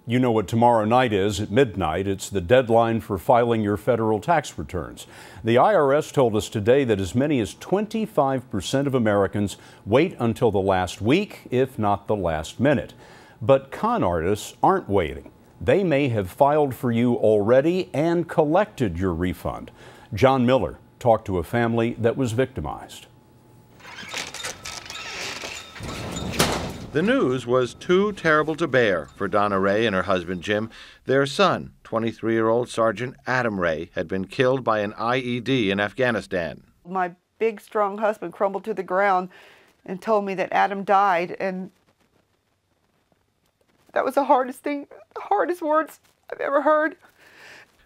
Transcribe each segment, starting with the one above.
You know what tomorrow night is at midnight. It's the deadline for filing your federal tax returns. The IRS told us today that as many as 25% of Americans wait until the last week, if not the last minute. But con artists aren't waiting. They may have filed for you already and collected your refund. John Miller talked to a family that was victimized. The news was too terrible to bear for Donna Ray and her husband Jim. Their son, 23-year-old Sergeant Adam Ray, had been killed by an IED in Afghanistan. My big, strong husband crumbled to the ground and told me that Adam died, and that was the hardest thing, the hardest words I've ever heard.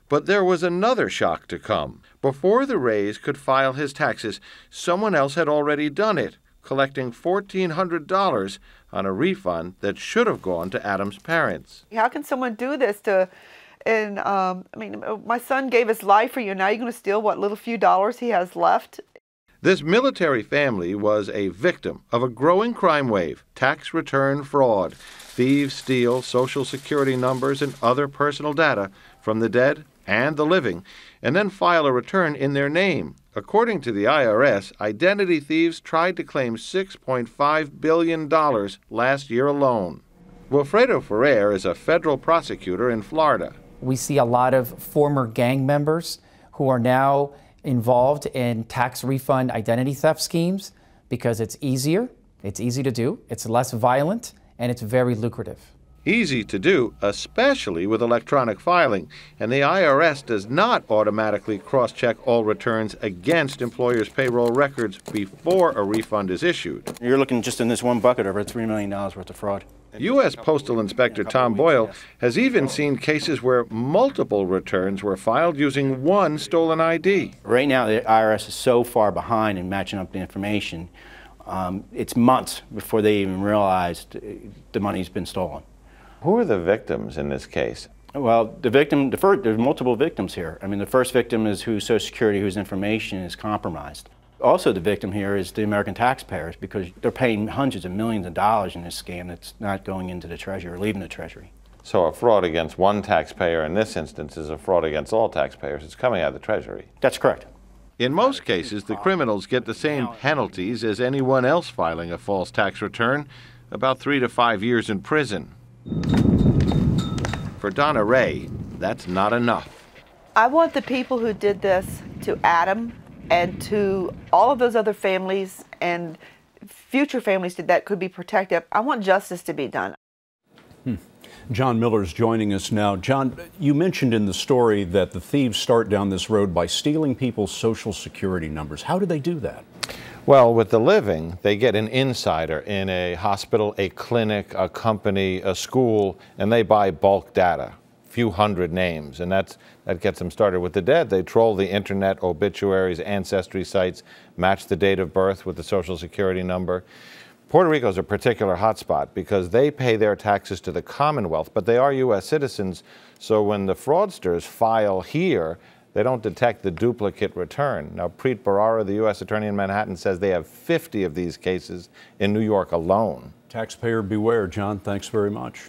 But there was another shock to come. Before the Rays could file his taxes, someone else had already done it, collecting $1,400 on a refund that should have gone to Adam's parents. How can someone do this to, and I mean, my son gave his life for you. Now you're going to steal what little few dollars he has left? This military family was a victim of a growing crime wave, tax return fraud. Thieves steal Social Security numbers and other personal data from the dead and the living, and then file a return in their name. According to the IRS, identity thieves tried to claim $6.5 billion last year alone. Wilfredo Ferrer is a federal prosecutor in Florida. We see a lot of former gang members who are now involved in tax refund identity theft schemes because it's easier, it's easy to do, it's less violent, and it's very lucrative. Easy to do, especially with electronic filing, and the IRS does not automatically cross-check all returns against employers' payroll records before a refund is issued. You're looking just in this one bucket over $3 million worth of fraud. U.S. Postal Inspector Tom Boyle has even seen cases where multiple returns were filed using one stolen ID. Right now, the IRS is so far behind in matching up the information, it's months before they even realized the money's been stolen. Who are the victims in this case? Well, there's multiple victims here. I mean, the first victim is whose Social Security, whose information is compromised. Also, the victim here is the American taxpayers because they're paying hundreds of millions of dollars in this scam that's not going into the Treasury or leaving the Treasury. So a fraud against one taxpayer in this instance is a fraud against all taxpayers. It's coming out of the Treasury. That's correct. In most cases, the criminals get the same penalties as anyone else filing a false tax return, about 3 to 5 years in prison. For Donna Ray, that's not enough. I want the people who did this to Adam and to all of those other families and future families that could be protected. I want justice to be done. John Miller's joining us now. John, you mentioned in the story that the thieves start down this road by stealing people's Social Security numbers. How do they do that? Well, with the living, they get an insider in a hospital, a clinic, a company, a school, and they buy bulk data, a few hundred names, and that gets them started. With the dead, they troll the internet, obituaries, ancestry sites, match the date of birth with the Social Security number. Puerto Rico is a particular hotspot because they pay their taxes to the Commonwealth, but they are U.S. citizens, so when the fraudsters file here, they don't detect the duplicate return. Now, Preet Bharara, the U.S. Attorney in Manhattan, says they have 50 of these cases in New York alone. Taxpayer beware, John. Thanks very much.